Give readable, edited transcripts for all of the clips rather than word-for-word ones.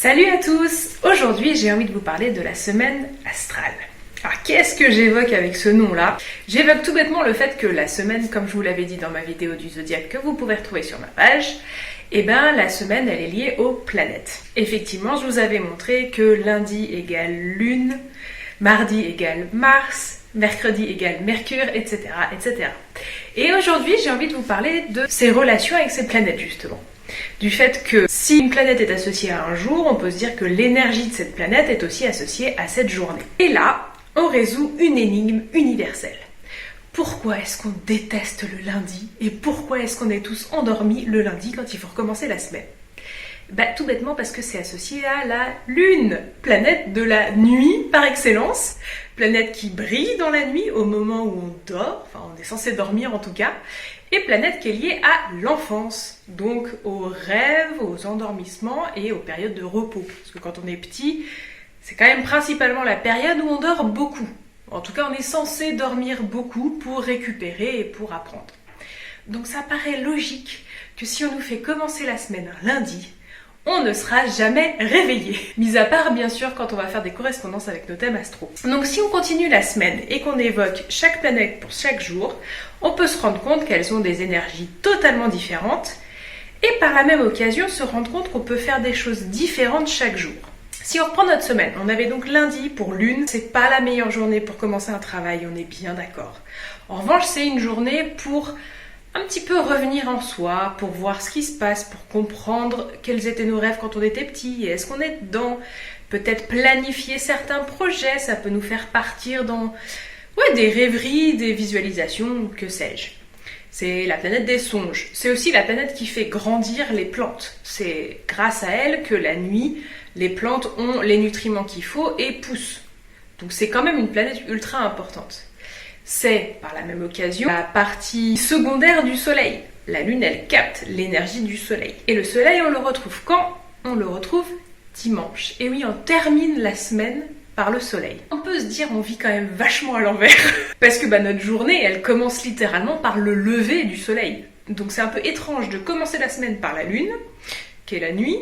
Salut à tous! Aujourd'hui, j'ai envie de vous parler de la semaine astrale. Alors, qu'est-ce que j'évoque avec ce nom-là? J'évoque tout bêtement le fait que la semaine, comme je vous l'avais dit dans ma vidéo du zodiaque que vous pouvez retrouver sur ma page, la semaine, elle est liée aux planètes. Effectivement, je vous avais montré que lundi égale Lune, mardi égale Mars, mercredi égale Mercure, etc., etc. Et aujourd'hui, j'ai envie de vous parler de ces relations avec ces planètes, justement. Du fait que si une planète est associée à un jour, on peut se dire que l'énergie de cette planète est aussi associée à cette journée. Et là, on résout une énigme universelle. Pourquoi est-ce qu'on déteste le lundi et pourquoi est-ce qu'on est tous endormis le lundi quand il faut recommencer la semaine? Tout bêtement parce que c'est associé à la Lune, planète de la nuit par excellence, planète qui brille dans la nuit au moment où on dort, enfin on est censé dormir en tout cas, et planète qui est liée à l'enfance, donc aux rêves, aux endormissements et aux périodes de repos. Parce que quand on est petit, c'est quand même principalement la période où on dort beaucoup. En tout cas, on est censé dormir beaucoup pour récupérer et pour apprendre. Donc ça paraît logique que si on nous fait commencer la semaine un lundi, on ne sera jamais réveillé. Mis à part, bien sûr, quand on va faire des correspondances avec nos thèmes astro. Donc si on continue la semaine et qu'on évoque chaque planète pour chaque jour, on peut se rendre compte qu'elles ont des énergies totalement différentes et par la même occasion se rendre compte qu'on peut faire des choses différentes chaque jour. Si on reprend notre semaine, on avait donc lundi pour Lune, c'est pas la meilleure journée pour commencer un travail, on est bien d'accord. En revanche, c'est une journée pour un petit peu revenir en soi, pour voir ce qui se passe, pour comprendre quels étaient nos rêves quand on était petit, et est-ce qu'on est dedans, peut-être planifier certains projets, ça peut nous faire partir dans des rêveries, des visualisations, que sais-je. C'est la planète des songes, c'est aussi la planète qui fait grandir les plantes. C'est grâce à elle que la nuit, les plantes ont les nutriments qu'il faut et poussent. Donc c'est quand même une planète ultra importante. C'est, par la même occasion, la partie secondaire du Soleil. La Lune, elle capte l'énergie du Soleil. Et le Soleil, on le retrouve quand? On le retrouve dimanche. Et oui, on termine la semaine par le Soleil. On peut se dire, on vit quand même vachement à l'envers. Parce que notre journée, elle commence littéralement par le lever du Soleil. Donc c'est un peu étrange de commencer la semaine par la Lune, qui est la nuit,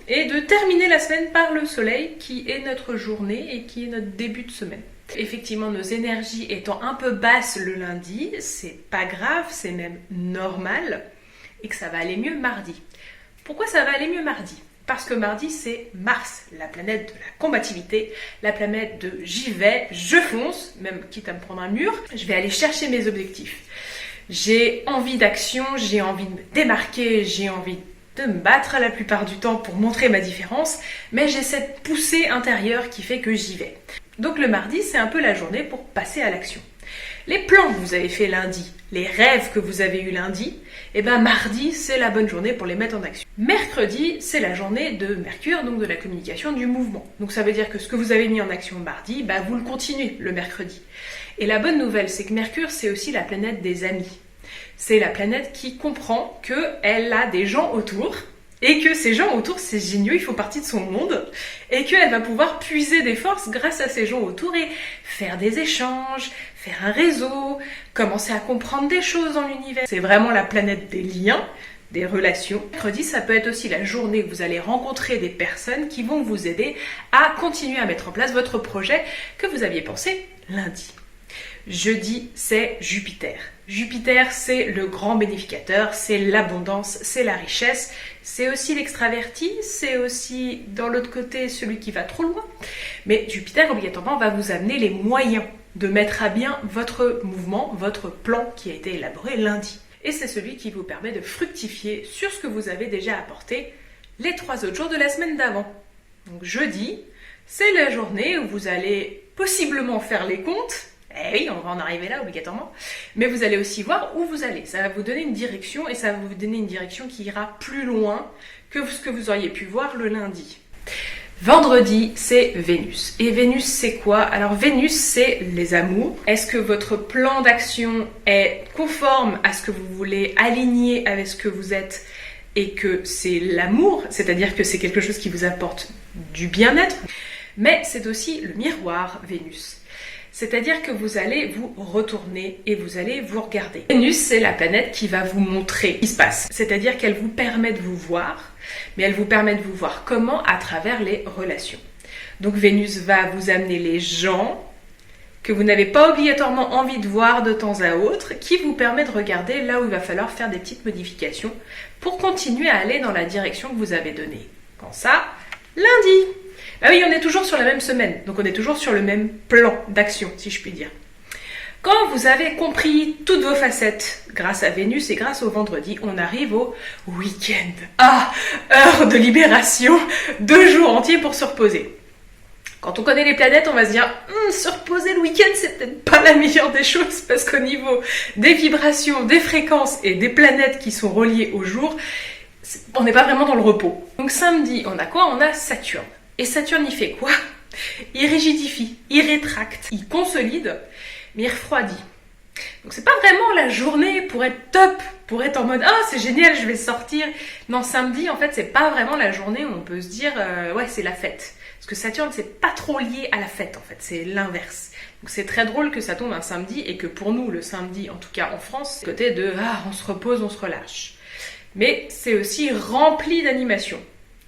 et de terminer la semaine par le Soleil, qui est notre journée et qui est notre début de semaine. Effectivement, nos énergies étant un peu basses le lundi, c'est pas grave, c'est même normal, et que ça va aller mieux mardi. Pourquoi ça va aller mieux mardi? Parce que mardi, c'est Mars, la planète de la combativité, la planète de j'y vais, je fonce, même quitte à me prendre un mur, je vais aller chercher mes objectifs. J'ai envie d'action, j'ai envie de me démarquer, j'ai envie de me battre la plupart du temps pour montrer ma différence, mais j'ai cette poussée intérieure qui fait que j'y vais. Donc le mardi, c'est un peu la journée pour passer à l'action. Les plans que vous avez fait lundi, les rêves que vous avez eu lundi, mardi, c'est la bonne journée pour les mettre en action. Mercredi, c'est la journée de Mercure, donc de la communication, du mouvement. Donc ça veut dire que ce que vous avez mis en action mardi, vous le continuez le mercredi. Et la bonne nouvelle, c'est que Mercure, c'est aussi la planète des amis. C'est la planète qui comprend qu'elle a des gens autour, et que ces gens autour, c'est génial, ils font partie de son monde, et qu'elle va pouvoir puiser des forces grâce à ces gens autour et faire des échanges, faire un réseau, commencer à comprendre des choses dans l'univers. C'est vraiment la planète des liens, des relations. Mercredi, ça peut être aussi la journée où vous allez rencontrer des personnes qui vont vous aider à continuer à mettre en place votre projet que vous aviez pensé lundi. Jeudi, c'est Jupiter. Jupiter, c'est le grand bénéficateur, c'est l'abondance, c'est la richesse, c'est aussi l'extraverti, c'est aussi, dans l'autre côté, celui qui va trop loin. Mais Jupiter, obligatoirement, va vous amener les moyens de mettre à bien votre mouvement, votre plan qui a été élaboré lundi. Et c'est celui qui vous permet de fructifier sur ce que vous avez déjà apporté les 3 autres jours de la semaine d'avant. Donc jeudi, c'est la journée où vous allez possiblement faire les comptes. Eh oui, on va en arriver là obligatoirement. Mais vous allez aussi voir où vous allez. Ça va vous donner une direction et ça va vous donner une direction qui ira plus loin que ce que vous auriez pu voir le lundi. Vendredi, c'est Vénus. Et Vénus, c'est quoi? Alors Vénus, c'est les amours. Est-ce que votre plan d'action est conforme à ce que vous voulez, aligné avec ce que vous êtes et que c'est l'amour, c'est-à-dire que c'est quelque chose qui vous apporte du bien-être, mais c'est aussi le miroir Vénus. C'est-à-dire que vous allez vous retourner et vous allez vous regarder. Vénus, c'est la planète qui va vous montrer ce qui se passe. C'est-à-dire qu'elle vous permet de vous voir mais elle vous permet de vous voir comment à travers les relations. Donc Vénus va vous amener les gens que vous n'avez pas obligatoirement envie de voir de temps à autre, qui vous permet de regarder là où il va falloir faire des petites modifications pour continuer à aller dans la direction que vous avez donnée. Quand ça? Lundi. Ah oui, on est toujours sur la même semaine, donc on est toujours sur le même plan d'action, si je puis dire. Quand vous avez compris toutes vos facettes grâce à Vénus et grâce au vendredi, on arrive au week-end. Ah, heure de libération, 2 jours entiers pour se reposer. Quand on connaît les planètes, on va se dire se reposer le week-end, c'est peut-être pas la meilleure des choses parce qu'au niveau des vibrations, des fréquences et des planètes qui sont reliées au jour, on n'est pas vraiment dans le repos. Donc samedi, on a quoi? On a Saturne. Et Saturne, il fait quoi? Il rigidifie, il rétracte, il consolide, mais il refroidit. Donc c'est pas vraiment la journée pour être top, pour être en mode ah c'est génial, je vais sortir. Non, samedi, en fait, c'est pas vraiment la journée où on peut se dire ouais, c'est la fête. Parce que Saturne, c'est pas trop lié à la fête, en fait, c'est l'inverse. Donc c'est très drôle que ça tombe un samedi et que pour nous, le samedi, en tout cas en France, c'est côté de ah, on se repose, on se relâche. Mais c'est aussi rempli d'animation.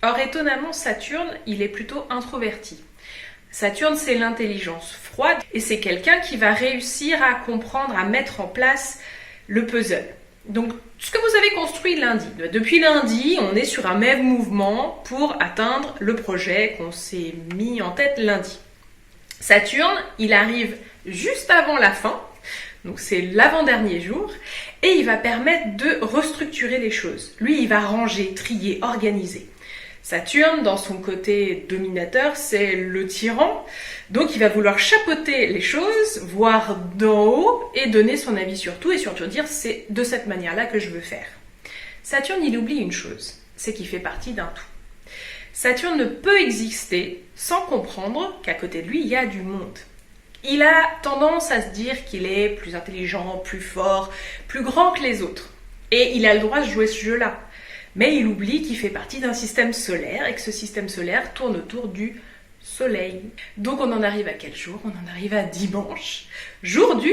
Or, étonnamment, Saturne, il est plutôt introverti. Saturne, c'est l'intelligence froide et c'est quelqu'un qui va réussir à comprendre, à mettre en place le puzzle. Donc, ce que vous avez construit lundi, depuis lundi, on est sur un même mouvement pour atteindre le projet qu'on s'est mis en tête lundi. Saturne, il arrive juste avant la fin, donc c'est l'avant-dernier jour, et il va permettre de restructurer les choses. Lui, il va ranger, trier, organiser. Saturne, dans son côté dominateur, c'est le tyran, donc il va vouloir chapeauter les choses, voir d'en haut et donner son avis sur tout et surtout dire c'est de cette manière-là que je veux faire. Saturne, il oublie une chose, c'est qu'il fait partie d'un tout. Saturne ne peut exister sans comprendre qu'à côté de lui, il y a du monde. Il a tendance à se dire qu'il est plus intelligent, plus fort, plus grand que les autres. Et il a le droit de jouer ce jeu-là. Mais il oublie qu'il fait partie d'un système solaire et que ce système solaire tourne autour du soleil. Donc on en arrive à quel jour? On en arrive à dimanche, jour du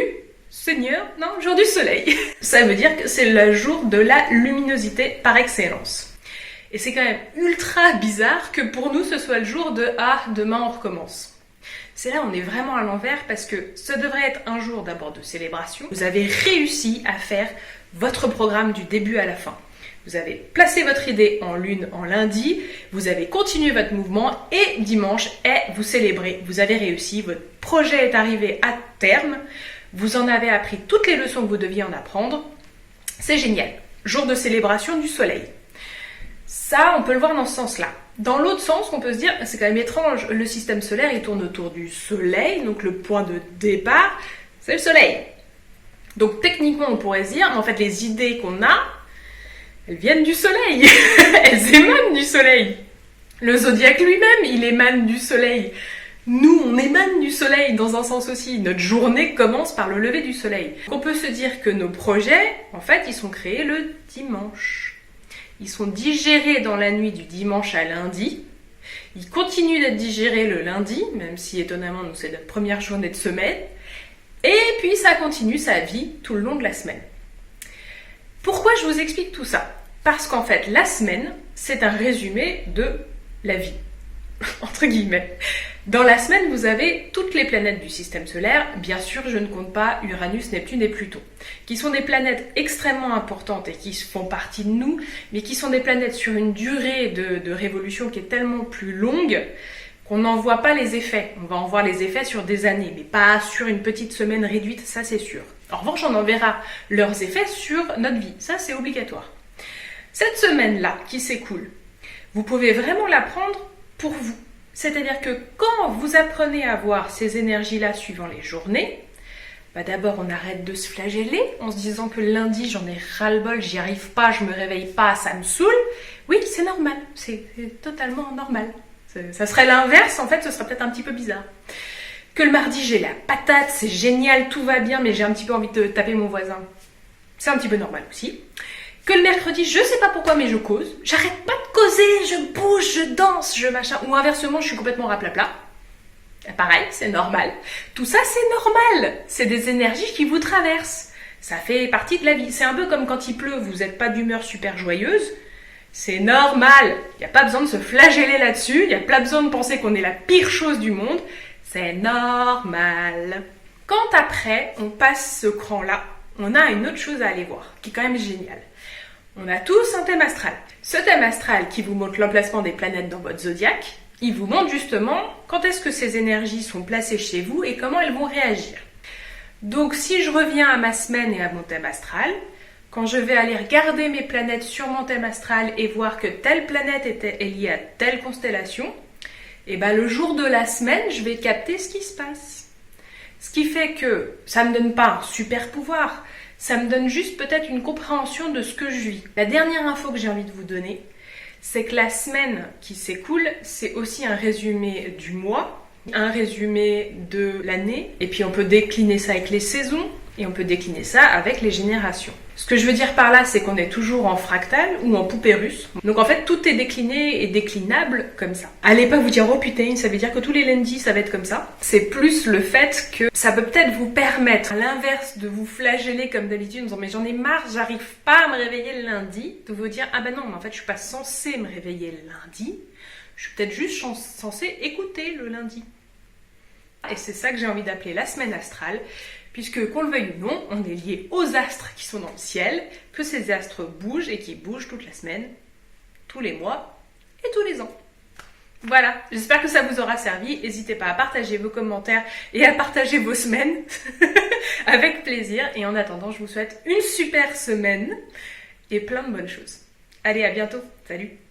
Seigneur, non, jour du soleil. Ça veut dire que c'est le jour de la luminosité par excellence. Et c'est quand même ultra bizarre que pour nous ce soit le jour de ah, demain on recommence. C'est là on est vraiment à l'envers parce que ce devrait être un jour d'abord de célébration. Vous avez réussi à faire votre programme du début à la fin. Vous avez placé votre idée en lune en lundi, vous avez continué votre mouvement et dimanche, vous célébrez, vous avez réussi, votre projet est arrivé à terme, vous en avez appris toutes les leçons que vous deviez en apprendre. C'est génial. Jour de célébration du soleil. Ça, on peut le voir dans ce sens-là. Dans l'autre sens, on peut se dire, c'est quand même étrange, le système solaire, il tourne autour du soleil, donc le point de départ, c'est le soleil. Donc techniquement, on pourrait se dire, en fait, les idées qu'on a, elles viennent du soleil, elles émanent du soleil. Le zodiaque lui-même, il émane du soleil. Nous, on émane du soleil dans un sens aussi. Notre journée commence par le lever du soleil. On peut se dire que nos projets, en fait, ils sont créés le dimanche. Ils sont digérés dans la nuit du dimanche à lundi. Ils continuent d'être digérés le lundi, même si étonnamment, nous, c'est notre première journée de semaine. Et puis, ça continue sa vie tout le long de la semaine. Pourquoi je vous explique tout ça? Parce qu'en fait, la semaine, c'est un résumé de la vie, entre guillemets. Dans la semaine, vous avez toutes les planètes du système solaire. Bien sûr, je ne compte pas Uranus, Neptune et Pluton, qui sont des planètes extrêmement importantes et qui font partie de nous, mais qui sont des planètes sur une durée de révolution qui est tellement plus longue qu'on n'en voit pas les effets. On va en voir les effets sur des années, mais pas sur une petite semaine réduite, ça c'est sûr. En revanche, on en verra leurs effets sur notre vie, ça c'est obligatoire. Cette semaine-là qui s'écoule, vous pouvez vraiment la prendre pour vous. C'est-à-dire que quand vous apprenez à voir ces énergies-là suivant les journées, d'abord on arrête de se flageller en se disant que lundi j'en ai ras-le-bol, j'y arrive pas, je me réveille pas, ça me saoule. Oui, c'est normal, c'est totalement normal. Ça serait l'inverse, en fait, ce serait peut-être un petit peu bizarre. Que le mardi, j'ai la patate, c'est génial, tout va bien, mais j'ai un petit peu envie de taper mon voisin. C'est un petit peu normal aussi. Que le mercredi, je sais pas pourquoi, mais je cause. J'arrête pas de causer, je bouge, je danse, je machin. Ou inversement, je suis complètement raplapla. Pareil, c'est normal. Tout ça, c'est normal. C'est des énergies qui vous traversent. Ça fait partie de la vie. C'est un peu comme quand il pleut, vous n'êtes pas d'humeur super joyeuse. C'est normal. Il n'y a pas besoin de se flageller là-dessus, il n'y a pas besoin de penser qu'on est la pire chose du monde. C'est normal. Quand après, on passe ce cran-là, on a une autre chose à aller voir, qui est quand même géniale. On a tous un thème astral. Ce thème astral qui vous montre l'emplacement des planètes dans votre zodiaque, il vous montre justement quand est-ce que ces énergies sont placées chez vous et comment elles vont réagir. Donc si je reviens à ma semaine et à mon thème astral, quand je vais aller regarder mes planètes sur mon thème astral et voir que telle planète est liée à telle constellation, et ben le jour de la semaine, je vais capter ce qui se passe. Ce qui fait que ça ne me donne pas un super pouvoir, ça me donne juste peut-être une compréhension de ce que je vis. La dernière info que j'ai envie de vous donner, c'est que la semaine qui s'écoule, c'est aussi un résumé du mois, un résumé de l'année, et puis on peut décliner ça avec les saisons, et on peut décliner ça avec les générations. Ce que je veux dire par là, c'est qu'on est toujours en fractal ou en poupée russe. Donc en fait, tout est décliné et déclinable comme ça. Allez pas vous dire, oh putain, ça veut dire que tous les lundis, ça va être comme ça. C'est plus le fait que ça peut peut-être vous permettre, à l'inverse de vous flageller comme d'habitude en disant, mais j'en ai marre, j'arrive pas à me réveiller le lundi, de vous dire, ah ben non, mais en fait, je suis pas censée me réveiller le lundi, je suis peut-être juste censée écouter le lundi. Et c'est ça que j'ai envie d'appeler la semaine astrale, puisque qu'on le veuille ou non, on est lié aux astres qui sont dans le ciel, que ces astres bougent et qui bougent toute la semaine, tous les mois et tous les ans. Voilà, j'espère que ça vous aura servi. N'hésitez pas à partager vos commentaires et à partager vos semaines avec plaisir. Et en attendant, je vous souhaite une super semaine et plein de bonnes choses. Allez, à bientôt. Salut!